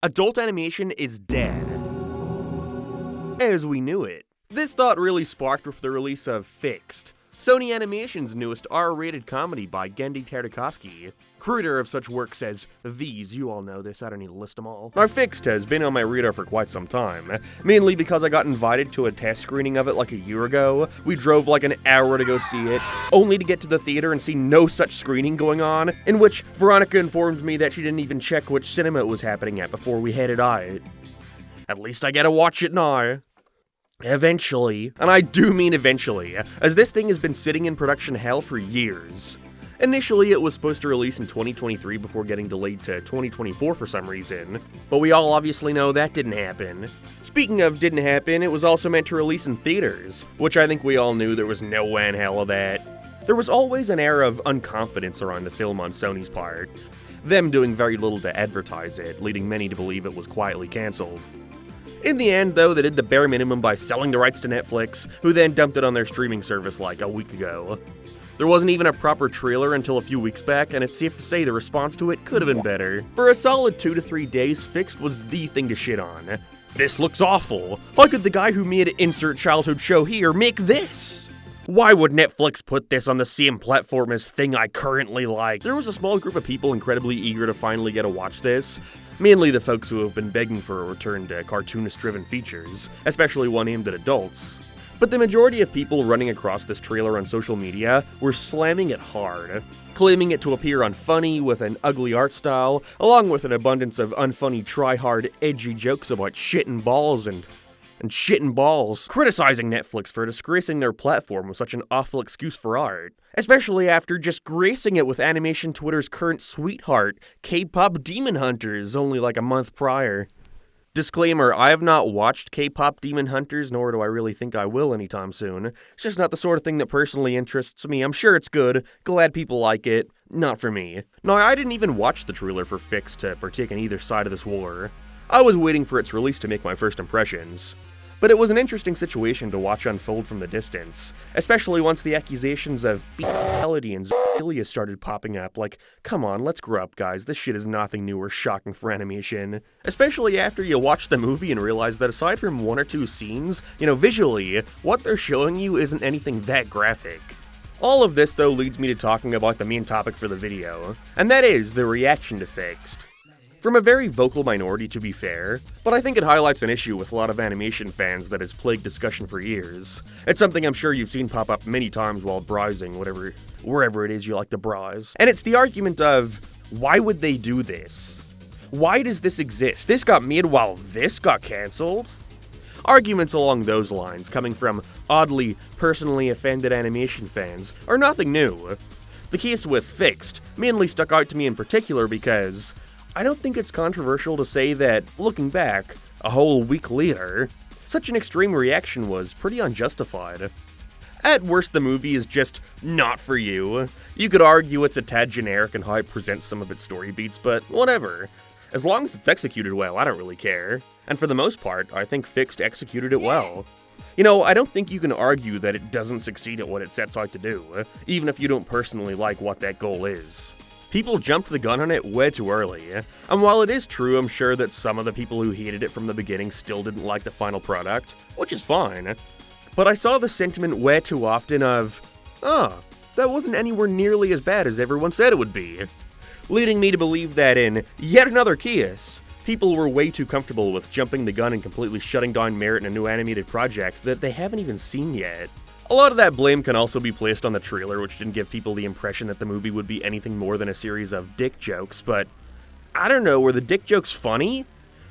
Adult animation is dead. As we knew it. This thought really sparked with the release of Fixed, Sony Animation's newest R-rated comedy by Genndy Tartakovsky, creator of such works as these. You all know this, I don't need to list them all. Now, Fixed has been on my radar for quite some time, mainly because I got invited to a test screening of it like a year ago. We drove like an hour to go see it, only to get to the theater and see no such screening going on, in which Veronica informed me that she didn't even check which cinema it was happening at before we headed out. At least I get to watch it now. Eventually, and I do mean eventually, as this thing has been sitting in production hell for years. Initially, it was supposed to release in 2023 before getting delayed to 2024 for some reason, but we all obviously know that didn't happen. Speaking of didn't happen, it was also meant to release in theaters, which I think we all knew there was no way in hell of that. There was always an air of unconfidence around the film on Sony's part, them doing very little to advertise it, leading many to believe it was quietly cancelled. In the end, though, they did the bare minimum by selling the rights to Netflix, who then dumped it on their streaming service like a week ago. There wasn't even a proper trailer until a few weeks back, and it's safe to say the response to it could have been better. For a solid 2 to 3 days, Fixed was the thing to shit on. This looks awful. How could the guy who made insert childhood show here make this? Why would Netflix put this on the same platform as thing I currently like? There was a small group of people incredibly eager to finally get to watch this, mainly the folks who have been begging for a return to cartoonist-driven features, especially one aimed at adults. But the majority of people running across this trailer on social media were slamming it hard, claiming it to appear unfunny with an ugly art style, along with an abundance of unfunny try-hard, edgy jokes about shit and balls and shit and balls, criticizing Netflix for disgracing their platform with such an awful excuse for art, especially after just gracing it with animation Twitter's current sweetheart, K-pop Demon Hunters, only like a month prior. Disclaimer, I have not watched K-pop Demon Hunters, nor do I really think I will anytime soon. It's just not the sort of thing that personally interests me. I'm sure it's good, glad people like it, not for me. Now, I didn't even watch the trailer for Fixed to partake in either side of this war. I was waiting for its release to make my first impressions. But it was an interesting situation to watch unfold from the distance, especially once the accusations of bestiality and zoophilia started popping up. Like, come on, let's grow up, guys, this shit is nothing new or shocking for animation. Especially after you watch the movie and realize that aside from 1 or 2 scenes, visually, what they're showing you isn't anything that graphic. All of this, though, leads me to talking about the main topic for the video, and that is the reaction to Fixed. From a very vocal minority, to be fair, but I think it highlights an issue with a lot of animation fans that has plagued discussion for years. It's something I'm sure you've seen pop up many times while browsing, wherever it is you like to browse. And it's the argument of, why would they do this? Why does this exist? This got made while this got cancelled? Arguments along those lines, coming from oddly, personally offended animation fans, are nothing new. The case with Fixed mainly stuck out to me in particular because I don't think it's controversial to say that, looking back, a whole week later, such an extreme reaction was pretty unjustified. At worst, the movie is just not for you. You could argue it's a tad generic in how it presents some of its story beats, but whatever. As long as it's executed well, I don't really care. And for the most part, I think Fixed executed it well. I don't think you can argue that it doesn't succeed at what it sets out to do, even if you don't personally like what that goal is. People jumped the gun on it way too early, and while it is true I'm sure that some of the people who hated it from the beginning still didn't like the final product, which is fine, but I saw the sentiment way too often of, that wasn't anywhere nearly as bad as everyone said it would be, leading me to believe that in yet another case, people were way too comfortable with jumping the gun and completely shutting down merit in a new animated project that they haven't even seen yet. A lot of that blame can also be placed on the trailer, which didn't give people the impression that the movie would be anything more than a series of dick jokes, but I don't know, were the dick jokes funny?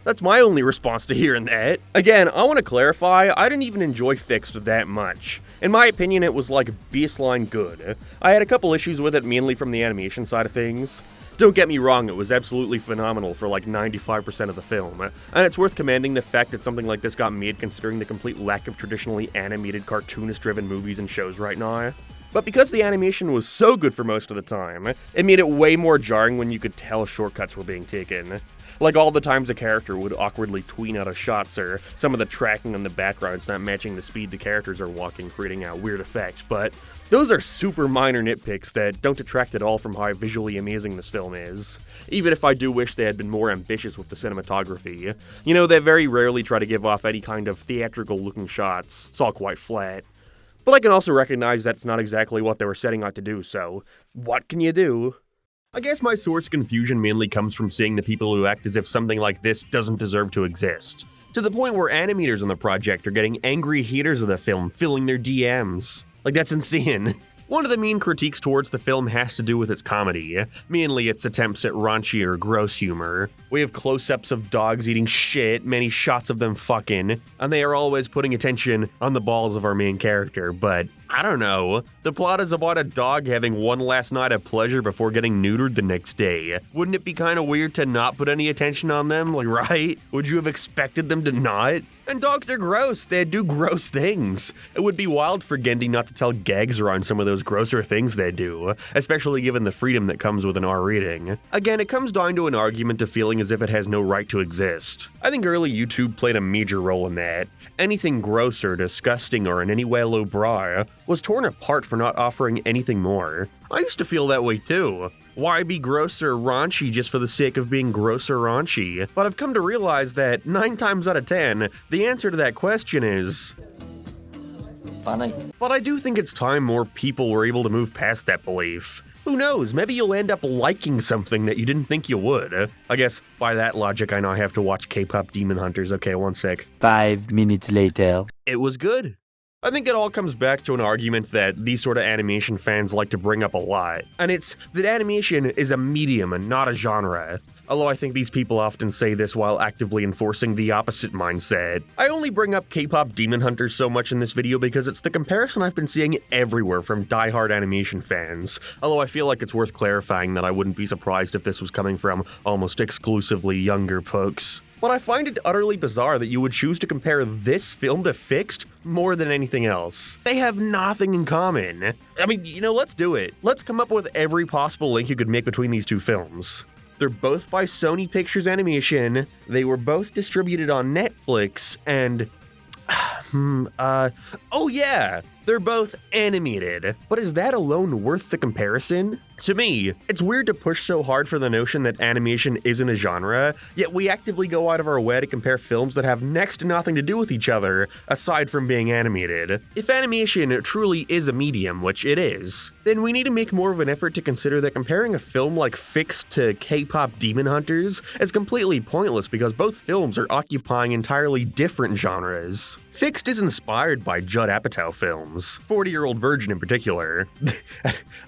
That's my only response to hearing that. Again, I want to clarify, I didn't even enjoy Fixed that much. In my opinion, it was like baseline good. I had a couple issues with it, mainly from the animation side of things. Don't get me wrong, it was absolutely phenomenal for like 95% of the film, and it's worth commending the fact that something like this got made considering the complete lack of traditionally animated cartoonist-driven movies and shows right now. But because the animation was so good for most of the time, it made it way more jarring when you could tell shortcuts were being taken. Like all the times a character would awkwardly tween out of shots, or some of the tracking on the background's not matching the speed the characters are walking, creating a weird effect, but those are super minor nitpicks that don't detract at all from how visually amazing this film is. Even if I do wish they had been more ambitious with the cinematography. You know, they very rarely try to give off any kind of theatrical-looking shots. It's all quite flat. But I can also recognize that's not exactly what they were setting out to do, so what can you do? I guess my source of confusion mainly comes from seeing the people who act as if something like this doesn't deserve to exist. To the point where animators on the project are getting angry haters of the film filling their DMs. Like, that's insane. One of the main critiques towards the film has to do with its comedy, mainly its attempts at raunchy or gross humor. We have close-ups of dogs eating shit, many shots of them fucking, and they are always putting attention on the balls of our main character, but I don't know. The plot is about a dog having one last night of pleasure before getting neutered the next day. Wouldn't it be kind of weird to not put any attention on them, like, right? Would you have expected them to not? And dogs are gross, they do gross things. It would be wild for Gendy not to tell gags around some of those grosser things they do, especially given the freedom that comes with an R rating. Again, it comes down to an argument of feeling as if it has no right to exist. I think early YouTube played a major role in that. Anything gross or disgusting or in any way lowbrow was torn apart for not offering anything more. I used to feel that way too. Why be gross or raunchy just for the sake of being gross or raunchy? But I've come to realize that 9 times out of 10, the answer to that question is funny. But I do think it's time more people were able to move past that belief. Who knows, maybe you'll end up liking something that you didn't think you would. I guess, by that logic, I now have to watch K-pop Demon Hunters. Okay, one sec. 5 minutes later. It was good. I think it all comes back to an argument that these sort of animation fans like to bring up a lot, and it's that animation is a medium and not a genre. Although I think these people often say this while actively enforcing the opposite mindset. I only bring up K-pop Demon Hunters so much in this video because it's the comparison I've been seeing everywhere from die-hard animation fans, although I feel like it's worth clarifying that I wouldn't be surprised if this was coming from almost exclusively younger folks. But I find it utterly bizarre that you would choose to compare this film to Fixed more than anything else. They have nothing in common. I mean, you know, let's do it. Let's come up with every possible link you could make between these two films. They're both by Sony Pictures Animation, they were both distributed on Netflix, and oh yeah, they're both animated. But is that alone worth the comparison? To me, it's weird to push so hard for the notion that animation isn't a genre, yet we actively go out of our way to compare films that have next to nothing to do with each other, aside from being animated. If animation truly is a medium, which it is, then we need to make more of an effort to consider that comparing a film like Fixed to K-pop Demon Hunters is completely pointless because both films are occupying entirely different genres. Fixed is inspired by Judd Apatow films, 40-Year-Old Virgin in particular.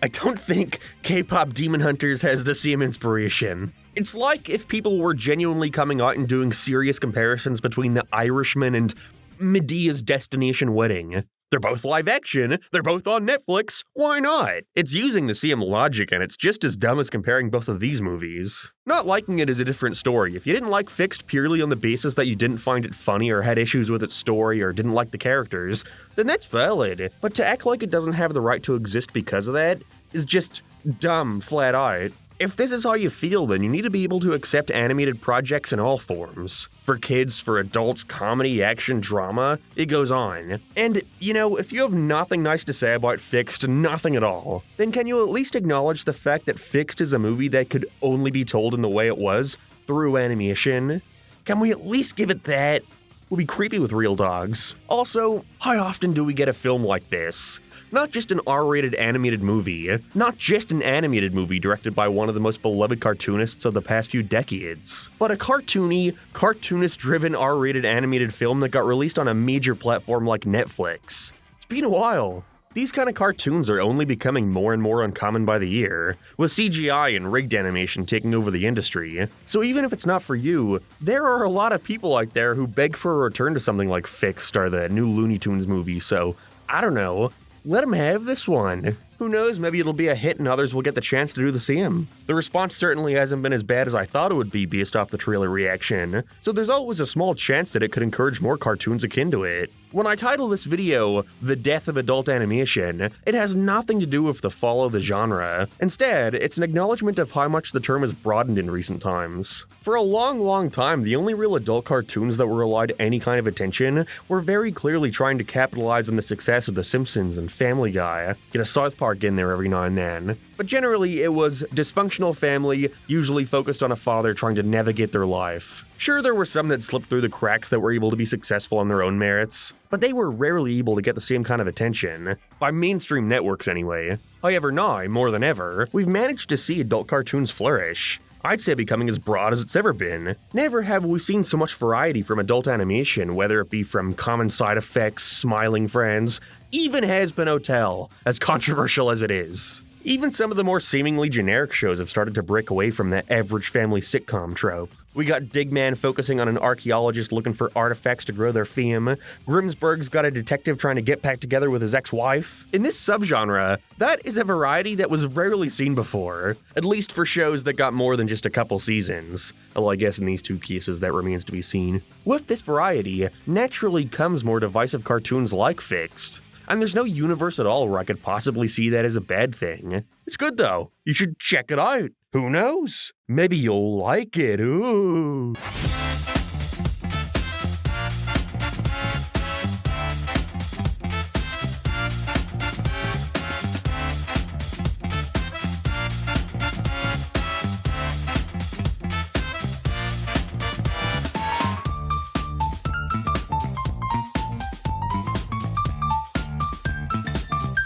I don't think K-pop Demon Hunters has the same inspiration. It's like if people were genuinely coming out and doing serious comparisons between The Irishman and Medea's Destination Wedding. They're both live action, they're both on Netflix, why not? It's using the same logic and it's just as dumb as comparing both of these movies. Not liking it is a different story. If you didn't like Fixed purely on the basis that you didn't find it funny or had issues with its story or didn't like the characters, then that's valid. But to act like it doesn't have the right to exist because of that is just dumb, flat out. If this is how you feel, then you need to be able to accept animated projects in all forms. For kids, for adults, comedy, action, drama, it goes on. And, you know, if you have nothing nice to say about Fixed, nothing at all, then can you at least acknowledge the fact that Fixed is a movie that could only be told in the way it was, through animation? Can we at least give it that? Would be creepy with real dogs. Also, how often do we get a film like this? Not just an R-rated animated movie, not just an animated movie directed by one of the most beloved cartoonists of the past few decades, but a cartoony, cartoonist-driven R-rated animated film that got released on a major platform like Netflix. It's been a while. These kind of cartoons are only becoming more and more uncommon by the year, with CGI and rigged animation taking over the industry. So even if it's not for you, there are a lot of people out there who beg for a return to something like Fixed or the new Looney Tunes movie, so I don't know. Let them have this one. Who knows, maybe it'll be a hit and others will get the chance to do the same. The response certainly hasn't been as bad as I thought it would be based off the trailer reaction, so there's always a small chance that it could encourage more cartoons akin to it. When I title this video, The Death of Adult Animation, it has nothing to do with the fall of the genre. Instead, it's an acknowledgement of how much the term has broadened in recent times. For a long time, the only real adult cartoons that were allowed any kind of attention were very clearly trying to capitalize on the success of The Simpsons and Family Guy, get a South Park in there every now and then. But generally, it was dysfunctional family, usually focused on a father trying to navigate their life. Sure, there were some that slipped through the cracks that were able to be successful on their own merits, but they were rarely able to get the same kind of attention, by mainstream networks anyway. However, now, more than ever, we've managed to see adult cartoons flourish. I'd say becoming as broad as it's ever been. Never have we seen so much variety from adult animation, whether it be from Common Side Effects, Smiling Friends, even Hazbin Hotel, as controversial as it is. Even some of the more seemingly generic shows have started to break away from the average family sitcom trope. We got Digman focusing on an archaeologist looking for artifacts to grow their fame. Grimsburg's got a detective trying to get back together with his ex-wife. In this subgenre, that is a variety that was rarely seen before, at least for shows that got more than just a couple seasons. Although I guess in these two cases that remains to be seen. With this variety, naturally comes more divisive cartoons like Fixed. And there's no universe at all where I could possibly see that as a bad thing. It's good though. You should check it out. Who knows? Maybe you'll like it. Ooh.